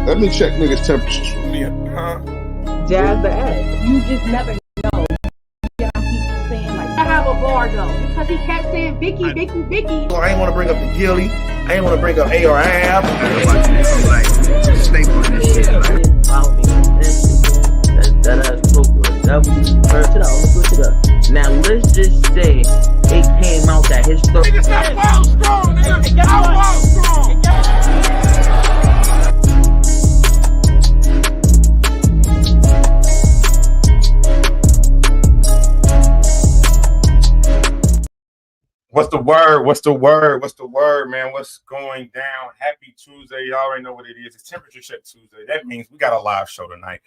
Let me check niggas' temperatures. Yeah, huh? Jazz the ass. You just never know. And I keep saying like, I have a bar though because he kept saying Vicky. So I ain't want to bring up the Gilly. I ain't want to bring up ARAB. Like, stay on this shit. That spoke to it. That was first it out. Let's switch it up. Now let's just say it came out that his story. Nigga, stop ball strong, nigga. I ball strong. What's the word? What's the word? What's the word, man? What's going down? Happy Tuesday. You already know what it is. It's Temperature Check Tuesday. That means we got a live show tonight.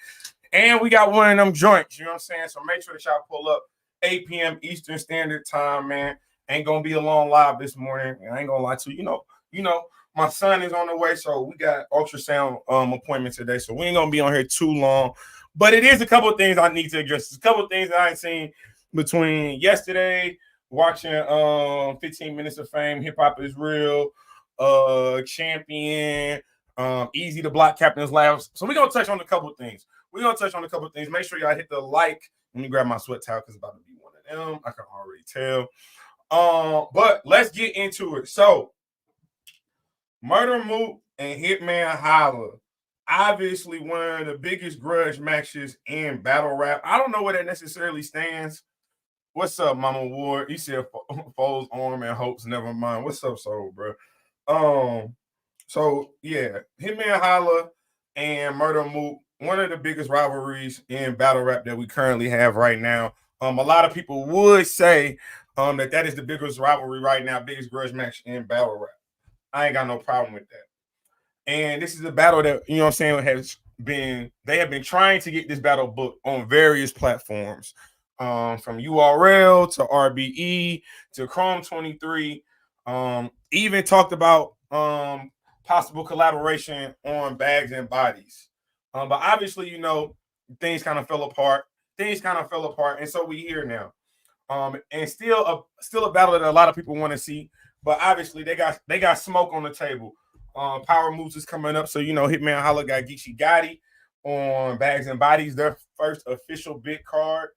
And we got one of them joints, you know what I'm saying? So make sure that y'all pull up 8 p.m. Eastern Standard Time, man. Ain't gonna be a long live this morning. And I ain't gonna lie to you. You know, my son is on the way, so we got ultrasound appointment today. So we ain't gonna be on here too long. But it is a couple of things I need to address. There's a couple of things that I ain't seen between yesterday, watching 15 Minutes of Fame, Hip Hop is Real, Champion, Easy to Block Captain's Labs. So we're gonna touch on a couple of things. Make sure y'all hit the like. Let me grab my sweat towel because it's about to be one of them. I can already tell. But let's get into it. So Murda Mook and Hitman Holla. Obviously one of the biggest grudge matches in battle rap. I don't know where that necessarily stands. What's up, Mama Ward? You said Foles arm and hopes, never mind. What's up, soul, bro? So yeah, Hitman Holla and Murda Mook, one of the biggest rivalries in battle rap that we currently have right now. A lot of people would say that is the biggest rivalry right now, biggest grudge match in battle rap. I ain't got no problem with that. And this is a battle that, you know what I'm saying, they have been trying to get this battle booked on various platforms. From URL to RBE to Chrome 23, even talked about possible collaboration on Bags and Bodies. But obviously, things kind of fell apart. And so we here now. And still a battle that a lot of people want to see. But obviously, they got smoke on the table. Power Moves is coming up, so Hitman Holla got Geechee Gotti on Bags and Bodies, their first official big card.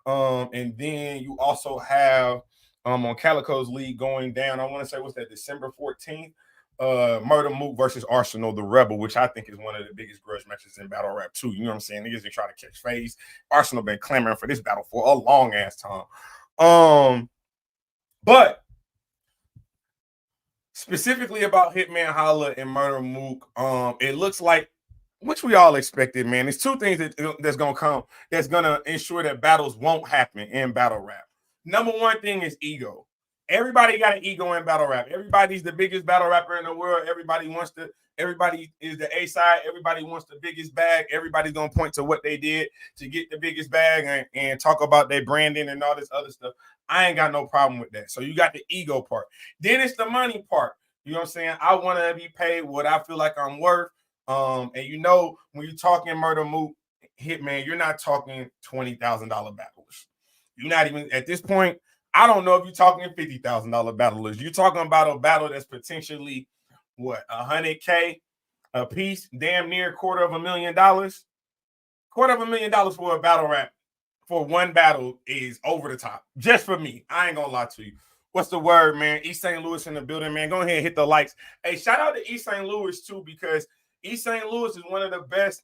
And then you also have on Calico's league going down. I want to say what's that, December 14th? Murda Mook versus Arsenal the Rebel, which I think is one of the biggest grudge matches in battle rap too. You know what I'm saying? Niggas been trying to catch phase. Arsenal been clamoring for this battle for a long ass time. But specifically about Hitman Holla and Murda Mook, it looks like, which we all expected, man. There's two things that's gonna come that's gonna ensure that battles won't happen in battle rap. Number one thing is ego. Everybody got an ego in battle rap. Everybody's the biggest battle rapper in the world. Everybody is the A side. Everybody wants the biggest bag. Everybody's gonna point to what they did to get the biggest bag and talk about their branding and all this other stuff. I ain't got no problem with that. So you got the ego part. Then it's the money part. You know what I'm saying? I want to be paid what I feel like I'm worth. And when you're talking Murda Mook, Hitman, you're not talking $20,000 battlers. You're not even at this point. I don't know if you're talking $50,000 battlers. You're talking about a battle that's potentially $100K a piece, damn near $250,000. $250,000 for a battle rap for one battle is over the top. Just for me, I ain't gonna lie to you. What's the word, man? East St. Louis in the building, man. Go ahead and hit the likes. Hey, shout out to East St. Louis too, because East St. Louis is one of the best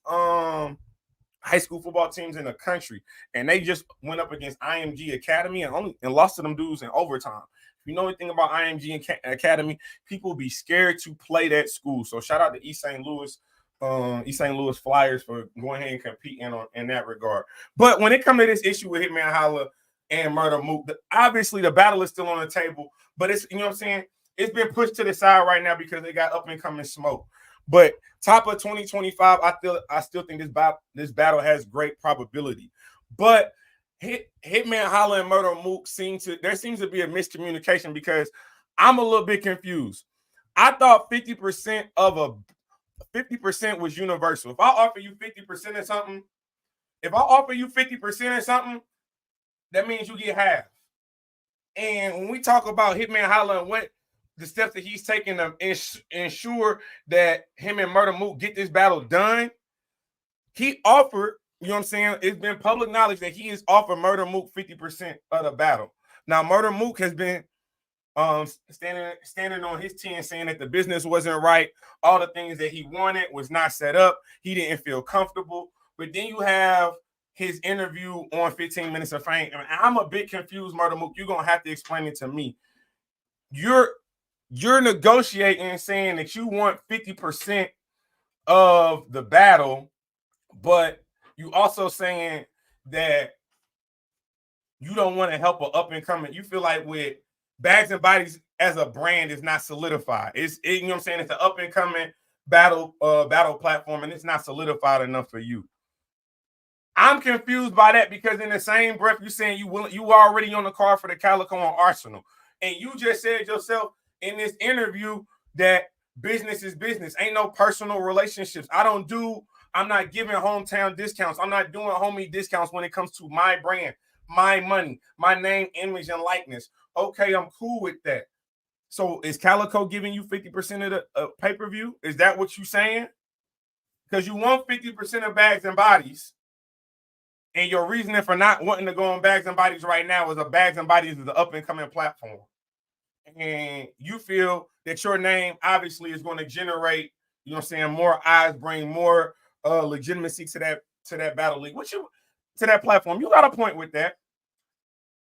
high school football teams in the country, and they just went up against IMG Academy and lost to them dudes in overtime. If you know anything about IMG Academy, people be scared to play that school. So shout out to East St. Louis Flyers for going ahead and competing in that regard. But when it comes to this issue with Hitman Holla and Murda Mook, obviously the battle is still on the table, but it's, you know what I'm saying, it's been pushed to the side right now because they got up and coming smoke. But top of 2025, I still think this battle has great probability. But Hitman Holla and Murda Mook there seems to be a miscommunication because I'm a little bit confused. I thought 50% was universal. If I offer you 50% of something, that means you get half. And when we talk about Hitman Holla and what the steps that he's taking to ensure that him and Murda Mook get this battle done, he offered, you know what I'm saying? It's been public knowledge that he has offered Murda Mook 50% of the battle. Now, Murda Mook has been standing on his 10, saying that the business wasn't right. All the things that he wanted was not set up. He didn't feel comfortable. But then you have his interview on 15 Minutes of Fame. And I'm a bit confused, Murda Mook. You're going to have to explain it to me. You're negotiating and saying that you want 50% of the battle, but you also saying that you don't want to help an up and coming. You feel like with Bags and Bodies as a brand is not solidified. You know what I'm saying? It's an up and coming battle platform, and it's not solidified enough for you. I'm confused by that because in the same breath you're saying you already on the card for the Calico and Arsenal, and you just said yourself in this interview that business is business. Ain't no personal relationships. I'm not giving hometown discounts. I'm not doing homie discounts when it comes to my brand, my money, my name, image, and likeness. Okay, I'm cool with that. So is Calico giving you 50% of the pay-per-view? Is that what you're saying? Because you want 50% of Bags and Bodies, and your reasoning for not wanting to go on Bags and Bodies right now is Bags and Bodies is the up-and-coming platform. And you feel that your name obviously is going to generate, you know what I'm saying, more eyes, bring more legitimacy to that battle league, to that platform. You got a point with that.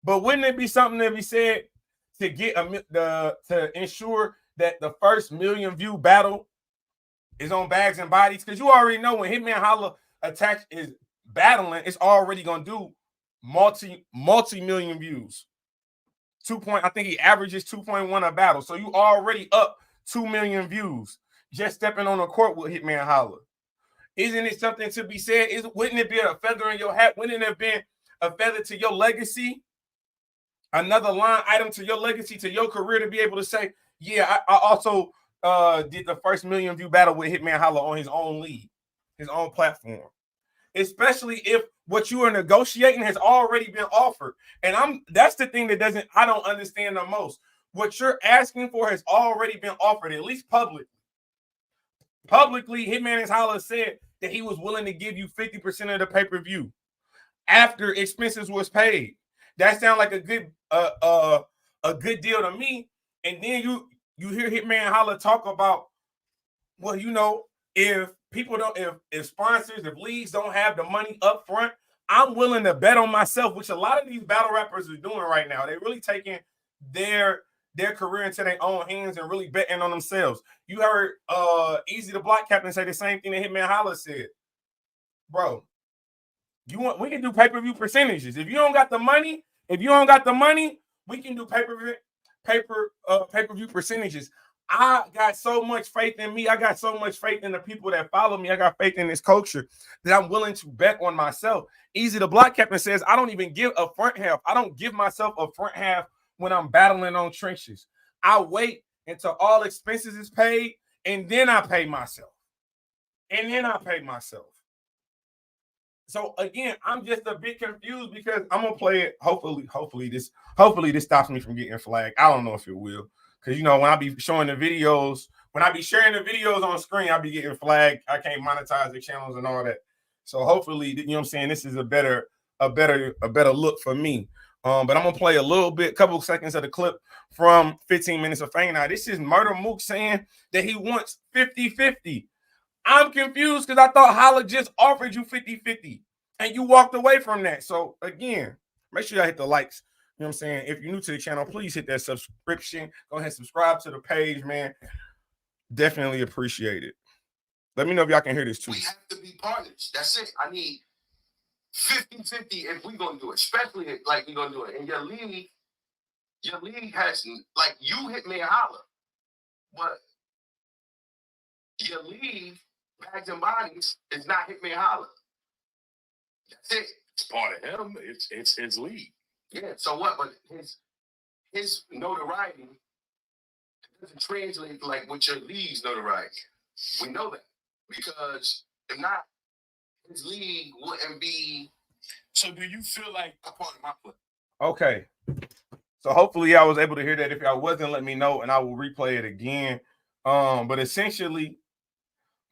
But wouldn't it be something to be said to get to ensure that the first million view battle is on Bags and Bodies? Because you already know when Hitman Holla Attack is battling, it's already gonna do multi-million views. I think he averages 2.1 a battle. So you already up 2 million views just stepping on the court with Hitman Holla. Isn't it something to be said? Wouldn't it be a feather in your hat? Wouldn't it have been a feather to your legacy? Another line item to your legacy, to your career, to be able to say, yeah, I also did the first million view battle with Hitman Holla on his own league, his own platform. Especially if what you are negotiating has already been offered. And that's the thing that I don't understand the most. What you're asking for has already been offered, at least publicly. Publicly, Hitman Holla said that he was willing to give you 50% of the pay-per-view after expenses was paid. That sounds like a good deal to me. And then you hear Hitman Holla talk about, well, you know, if sponsors, if leagues don't have the money up front, I'm willing to bet on myself, which a lot of these battle rappers are doing right now. They're really taking their career into their own hands and really betting on themselves. You heard Easy the Block Captain say the same thing that Hitman Holla said. Bro, we can do pay-per-view percentages. If you don't got the money, we can do pay-per-view percentages. I got so much faith in me. I got so much faith in the people that follow me. I got faith in this culture that I'm willing to bet on myself. Easy the Block Captain says, I don't even give a front half. I don't give myself a front half when I'm battling on trenches. I wait until all expenses is paid, and then I pay myself. So again, I'm just a bit confused because I'm gonna play it. Hopefully this stops me from getting flagged. I don't know if it will. Because, you know, when I be showing the videos, when I be sharing the videos on screen, I be getting flagged. I can't monetize the channels and all that. So hopefully, you know what I'm saying, this is a better look for me. But I'm going to play a couple seconds of the clip from 15 Minutes of Fame. Now, this is Murda Mook saying that he wants 50-50. I'm confused because I thought Holla just offered you 50-50. And you walked away from that. So, again, make sure y'all hit the likes. You know what I'm saying? If you're new to the channel, please hit that subscription. Go ahead and subscribe to the page, man. Definitely appreciate it. Let me know if y'all can hear this too. We have to be partners. That's it. I need 50-50 if we're going to do it, especially like we're going to do it. And your league has, like, you hit me Holla, but your league, Bags and Bodies, is not Hit Me Holla. That's it. It's part of him. It's his league. Yeah, so what? But his notoriety doesn't translate like with your league's notoriety. We know that because if not, his league wouldn't be. So do you feel like a part of my play? Okay. So hopefully I was able to hear that. If I wasn't, let me know and I will replay it again. But essentially,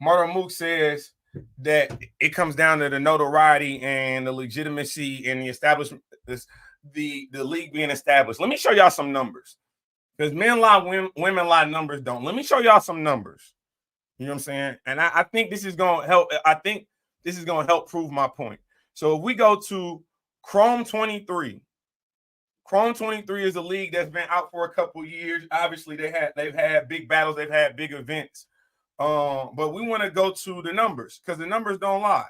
Murda Mook says that it comes down to the notoriety and the legitimacy and the establishment, the league being established. Let me show y'all some numbers. Because men lie, women lie, numbers don't. Let me show y'all some numbers. You know what I'm saying? And I think this is going to help. I think this is going to help prove my point. So if we go to Chrome 23, Chrome 23 is a league that's been out for a couple years. Obviously, they've had big battles, they've had big events. But we want to go to the numbers because the numbers don't lie.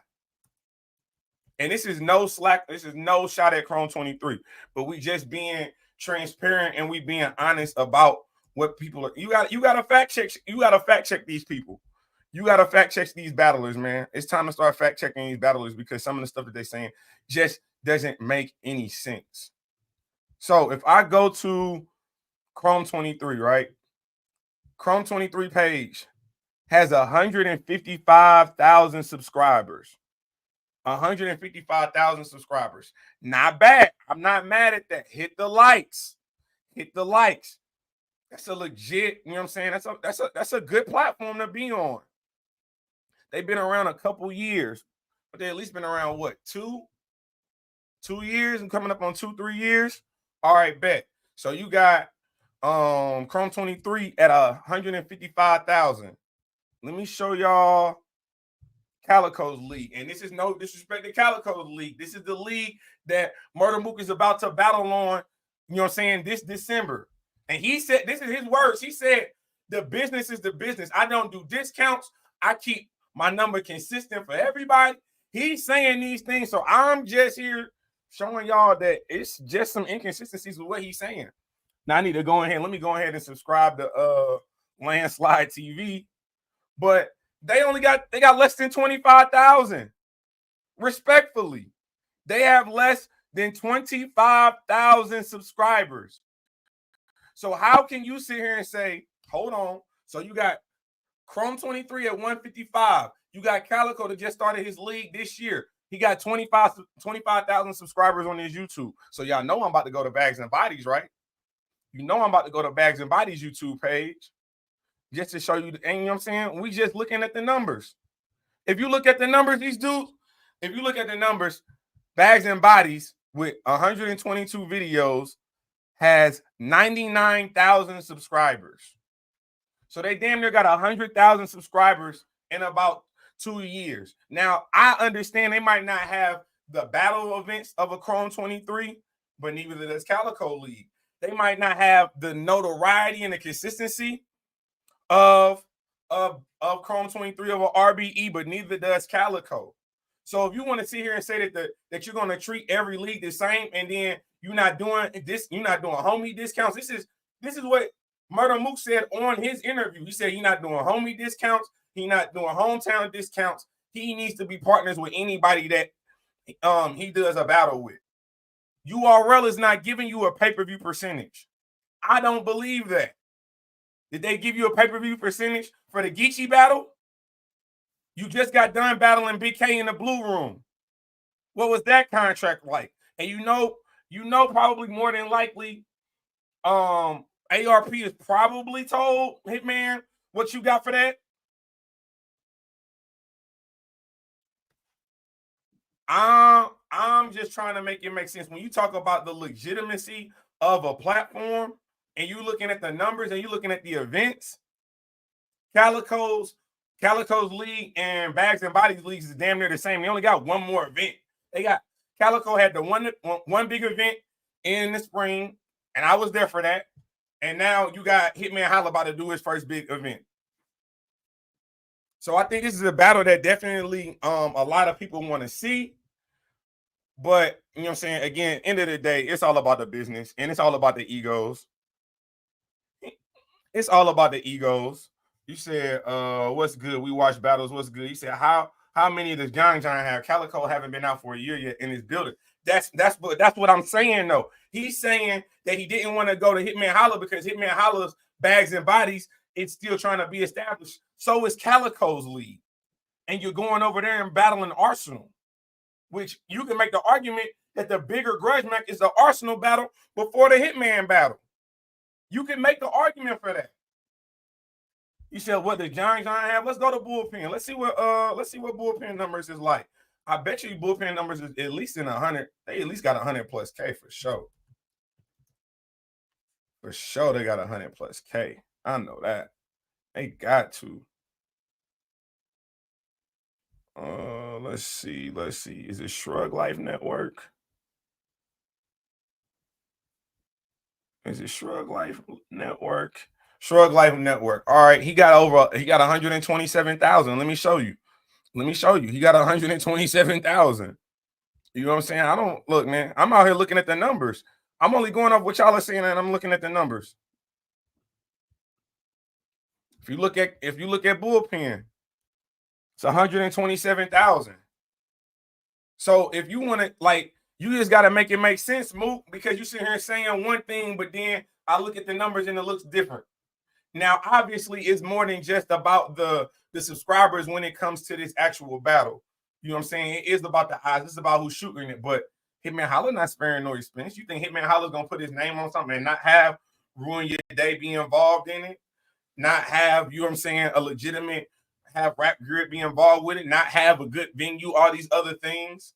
And this is no slack, this is no shot at Chrome 23, but we just being transparent and we being honest about what people are. You gotta fact check, these people. You gotta fact check these battlers, man. It's time to start fact checking these battlers because some of the stuff that they're saying just doesn't make any sense. So if I go to Chrome 23, right? Chrome 23 page has 155,000 subscribers. 155,000 subscribers. Not bad. I'm not mad at that. Hit the likes. Hit the likes. That's a legit, you know what I'm saying? That's a good platform to be on. They've been around a couple years, but they at least been around what, 2 years and coming up on 2-3 years. All right, bet. So you got Chrome 23 at 155,000. Let me show y'all Calico's league. And this is no disrespect to Calico's league. This is the league that Murda Mook is about to battle on, you know what I'm saying, this December. And he said, this is his words. He said, the business is the business. I don't do discounts. I keep my number consistent for everybody. He's saying these things. So I'm just here showing y'all that it's just some inconsistencies with what he's saying. Now I need to go ahead. Let me go ahead and subscribe to Landslide TV. But they got less than 25,000. Respectfully, they have less than 25,000 subscribers. So how can you sit here and say, hold on? So you got Chrome 23 at 155. You got Calico that just started his league this year. He got 25,000 subscribers on his YouTube. So y'all know I'm about to go to Bags and Bodies, right? You know I'm about to go to Bags and Bodies YouTube page. Just to show you, and you know what I'm saying? We just looking at the numbers. If you look at the numbers, these dudes, if you look at the numbers, Bags and Bodies with 122 videos has 99,000 subscribers. So they damn near got 100,000 subscribers in about 2 years. Now, I understand they might not have the battle events of a Chrome 23, but neither does Calico League. They might not have the notoriety and the consistency of Chrome 23 of a RBE, but neither does Calico. So if you want to sit here and say that you're going to treat every league the same, and then you're not doing this, you're not doing homie discounts. This is what Murda Mook said on his interview. He said he's not doing homie discounts. He's not doing hometown discounts. He needs to be partners with anybody that he does a battle with. URL is not giving you a pay-per-view percentage. I don't believe that. Did they give you a pay-per-view percentage for the Geechee battle? You just got done battling Big K in the Blue Room. What was that contract like? And you know probably more than likely ARP is probably told Hitman what you got for that. I'm just trying to make it make sense. When you talk about the legitimacy of a platform and you looking at the numbers and you looking at the events, Calico's league and Bags and Bodies leagues is damn near the same. They only got one more event. Calico had the one big event in the spring, and I was there for that. And now you got Hitman Holla about to do his first big event. So I think this is a battle that definitely a lot of people want to see. But, you know what I'm saying, again, end of the day, it's all about the business, and it's all about the egos. It's all about the egos. You said, what's good? We watch battles. What's good? You said, how many does John have? Calico haven't been out for a year yet in his building. That's what I'm saying, though. He's saying that he didn't want to go to Hitman Holla because Hitman Holla's Bags and Bodies, it's still trying to be established. So is Calico's league. And you're going over there and battling Arsenal, which you can make the argument that the bigger grudge match is the Arsenal battle before the Hitman battle. You can make the argument for that. You said what the Giants have? Let's go to bullpen. Let's see what bullpen numbers is like. I bet you bullpen numbers is at least in 100. They at least got 100 plus K for sure. For sure, they got 100 plus K. I know that. They got to. Let's see. Is it Shrug Life Network? Is it Shrug Life Network? Shrug Life Network. All right, he got 127,000. Let me show you. He got 127,000. You know what I'm saying? I don't look, man. I'm out here looking at the numbers. I'm only going off what y'all are saying, and I'm looking at the numbers. If you look at bullpen, it's 127,000. So if you want to, like, you just got to make it make sense, Mook, because you sit here saying one thing, but then I look at the numbers and it looks different. Now, obviously, it's more than just about the subscribers when it comes to this actual battle. You know what I'm saying? It is about the eyes. It's about who's shooting it. But Hitman Holla not sparing no expense. You think Hitman Holla's going to put his name on something and not have Ruin Your Day be involved in it? Not have, you know what I'm saying, a legitimate, have Rap Grid be involved with it? Not have a good venue, all these other things?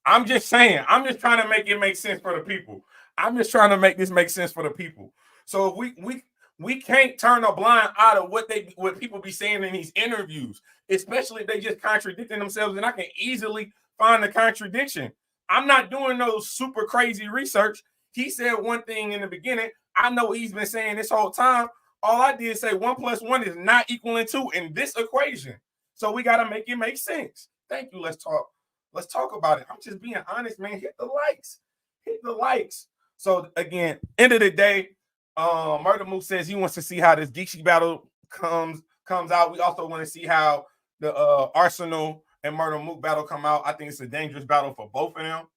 I'm just saying. I'm just trying to make it make sense for the people. I'm just trying to make this make sense for the people. So if we can't turn a blind eye to what people be saying in these interviews, especially if they just contradicting themselves, and I can easily find the contradiction. I'm not doing no super crazy research. He said one thing in the beginning. I know what he's been saying this whole time. All I did say 1 + 1 is not equaling 2 in this equation. So we got to make it make sense. Thank you. Let's talk. Let's talk about it. I'm just being honest, man. Hit the likes. Hit the likes. So again, end of the day, Murda Mook says he wants to see how this Geechee battle comes out. We also want to see how the Arsenal and Murda Mook battle come out. I think it's a dangerous battle for both of them.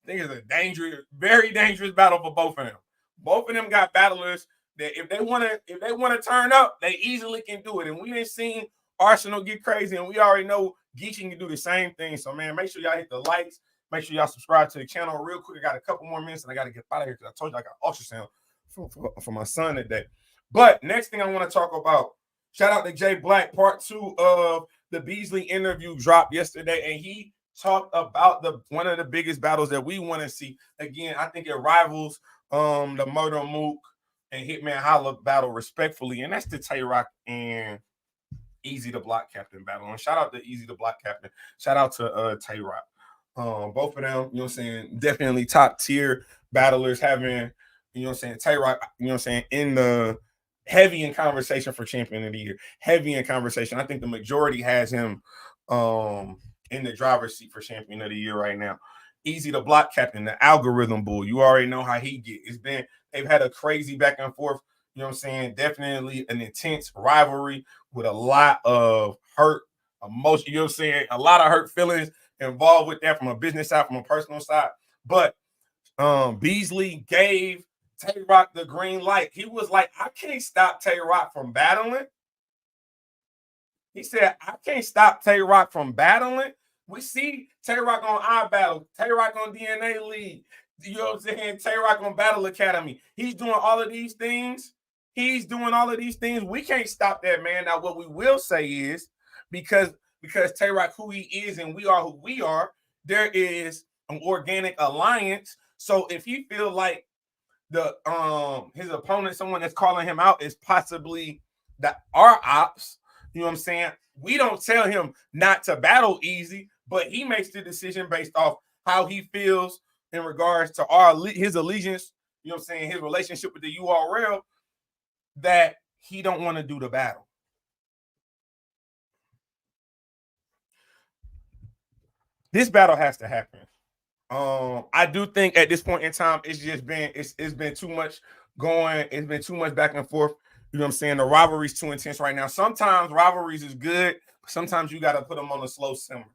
I think it's a very dangerous battle for both of them. Both of them got battlers that if they want to turn up, they easily can do it. And we didn't see Arsenal get crazy, and we already know Geechee can do the same thing. So, man, make sure y'all hit the likes. Make sure y'all subscribe to the channel real quick. I got a couple more minutes, and I got to get out of here because I told you I got ultrasound for my son today. But next thing I want to talk about, shout out to Jay Black. Part 2 of the Beasley interview dropped yesterday, and he talked about one of the biggest battles that we want to see. Again, I think it rivals the Murda Mook and Hitman Holla battle respectfully, and that's the TAY and Easy the Block Captain battle. And shout out to Easy the Block Captain. Shout out to TAY. Both of them, you know what I'm saying, definitely top tier battlers, having, you know what I'm saying, TAY, you know what I'm saying, in the heavy in conversation for champion of the year. Heavy in conversation. I think the majority has him in the driver's seat for champion of the year right now. Easy the Block Captain, the algorithm bull. You already know how he get. They've had a crazy back and forth. You know what I'm saying? Definitely an intense rivalry with a lot of hurt emotion. You know what I'm saying? A lot of hurt feelings involved with that from a business side, from a personal side. But Beasley gave TAY the green light. He was like, I can't stop TAY from battling. He said, I can't stop TAY from battling. We see TAY on iBattle, TAY on DNA League. You know what I'm saying? TAY on Battle Academy. He's doing all of these things. We can't stop that, man. Now, what we will say is, because TAY who he is and we are who we are, there is an organic alliance. So if he feel like his opponent, someone that's calling him out, is possibly our ops, you know what I'm saying? We don't tell him not to battle Easy, but he makes the decision based off how he feels in regards to his allegiance, you know what I'm saying, his relationship with the URL, that he don't want to do the battle. This battle has to happen. I do think at this point in time, it's been too much going. It's been too much back and forth. You know what I'm saying? The rivalry's too intense right now. Sometimes rivalries is good, but sometimes you got to put them on a slow simmer.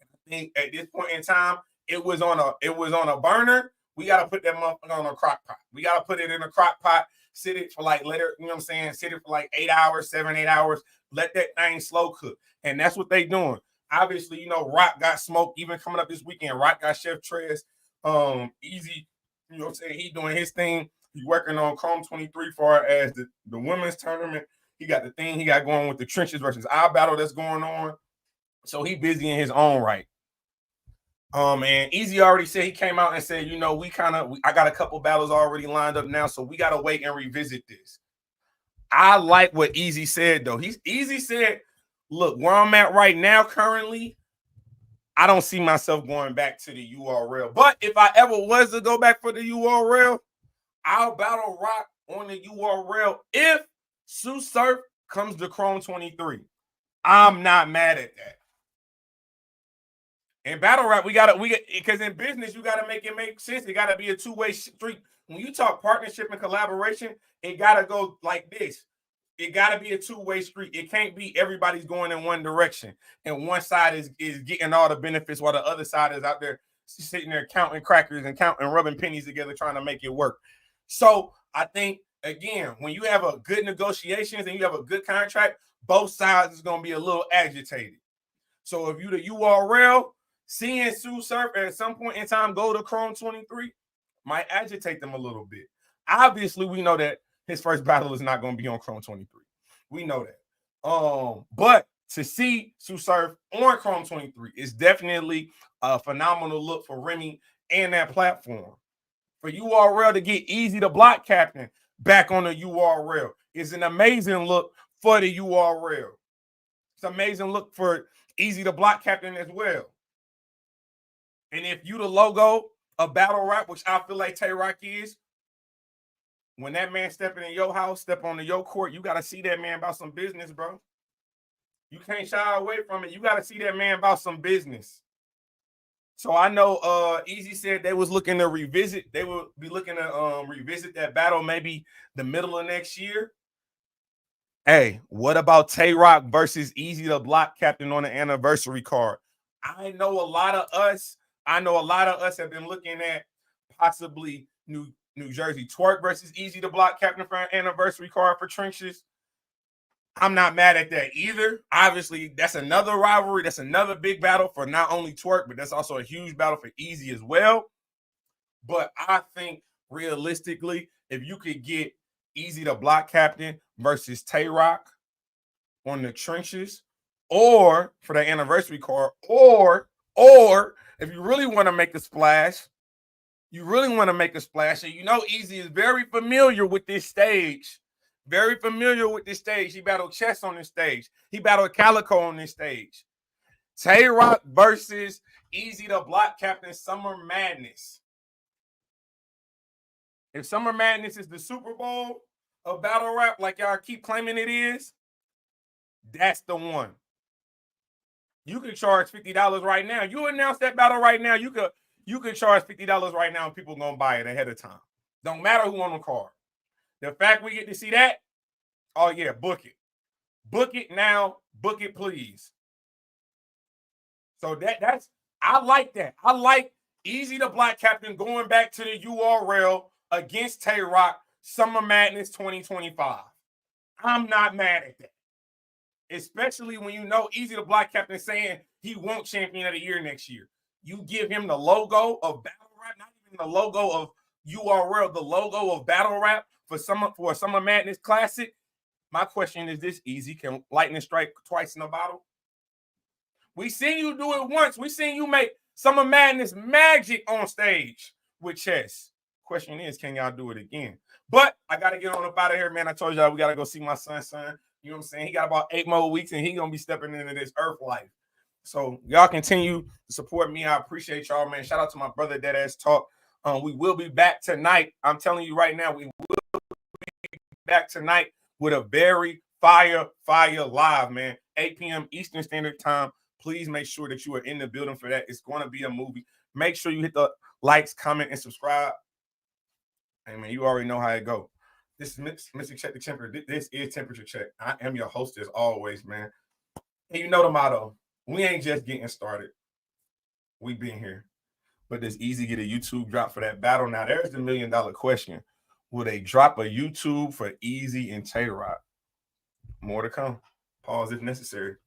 I think at this point in time, it was on a burner. We got to put that motherfucker on a crock pot. We got to put it in a crock pot, sit it for like later, you know what I'm saying? Sit it for like 8 hours, 7, 8 hours. Let that thing slow cook. And that's what they doing. Obviously, you know, Rock got smoked. Even coming up this weekend, Rock got Chef Trez. Easy, you know what I'm saying? He doing his thing. He's working on Chrome 23 far as the women's tournament. He got the thing he got going with the trenches versus our battle that's going on. So he busy in his own right. And Easy already said, he came out and said, you know, I got a couple battles already lined up now, so we gotta wait and revisit this. I like what Easy said though. Easy said, look, where I'm at right now, currently, I don't see myself going back to the URL. But if I ever was to go back for the URL, I'll battle Rock on the URL if Sue Surf comes to Chrome 23. I'm not mad at that. In battle rap, because in business, you gotta make it make sense. It gotta be a two-way street. When you talk partnership and collaboration, it gotta go like this. It gotta be a two-way street. It can't be everybody's going in one direction, and one side is getting all the benefits while the other side is out there sitting there counting crackers and rubbing pennies together trying to make it work. So I think, again, when you have a good negotiations and you have a good contract, both sides is gonna be a little agitated. So if you the URL, seeing Sue Surf at some point in time go to Chrome 23 might agitate them a little bit. Obviously, we know that his first battle is not going to be on Chrome 23. We know that. But to see Sue Surf on Chrome 23 is definitely a phenomenal look for Remy and that platform. For URL to get Easy the Block Captain back on the URL is an amazing look for the URL. It's an amazing look for Easy the Block Captain as well. And if you the logo of battle rap, which I feel like TAY is, when that man stepping in your house, step onto your court, you got to see that man about some business, bro. You can't shy away from it. You got to see that man about some business. So I know Easy said they was looking to revisit. They will be looking to revisit that battle maybe the middle of next year. Hey, what about TAY versus Easy the Block Captain on the anniversary card? I know a lot of us have been looking at possibly New Jersey Twerk versus Easy the Block Captain for an anniversary card for trenches. I'm not mad at that either. Obviously, that's another rivalry. That's another big battle for not only Twerk, but that's also a huge battle for Easy as well. But I think realistically, if you could get Easy the Block Captain versus TAY on the trenches, or for the anniversary card, or if you really want to make a splash, and you know Easy is very familiar with this stage. He battled Chess on this stage. He battled Calico on this stage. TAY versus Easy the Block Captain Summer Madness. If Summer Madness is the Super Bowl of battle rap, like y'all keep claiming it is, that's the one. You can charge $50 right now. You announce that battle right now. You could charge $50 right now and people are gonna buy it ahead of time. Don't matter who on the card. The fact we get to see that, oh yeah, book it. Book it now. Book it, please. So that's I like that. I like Easy the Black Captain going back to the URL against TAY Summer Madness 2025. I'm not mad at that. Especially when you know Easy the Black Captain saying he won't Champion of the Year next year. You give him the logo of battle rap, not even the logo of URL, the logo of battle rap for a Summer Madness Classic. My question is this: Easy, can lightning strike twice in a bottle? We seen you do it once. We seen you make Summer Madness magic on stage with Chess. Question is, can y'all do it again? But I gotta get on up out of here, man. I told y'all we gotta go see my son. You know what I'm saying? He got about 8 more weeks and he gonna be stepping into this earth life. So y'all continue to support me. I appreciate y'all, man. Shout out to my brother Deadass Talk. We will be back tonight. I'm telling you right now, we will be back tonight with a very fire live, man. 8 p.m. Eastern Standard Time. Please make sure that you are in the building for that. It's going to be a movie. Make sure you hit the likes, comment, and subscribe. Hey, man, you already know how it go. This is Mr. Check the Temperature. This is Temperature Check. I am your host as always, man. And you know the motto. We ain't just getting started. We been here. But it's easy to get a YouTube drop for that battle. Now, there's the $1 million question. Will they drop a YouTube for Easy and TAY? More to come. Pause if necessary.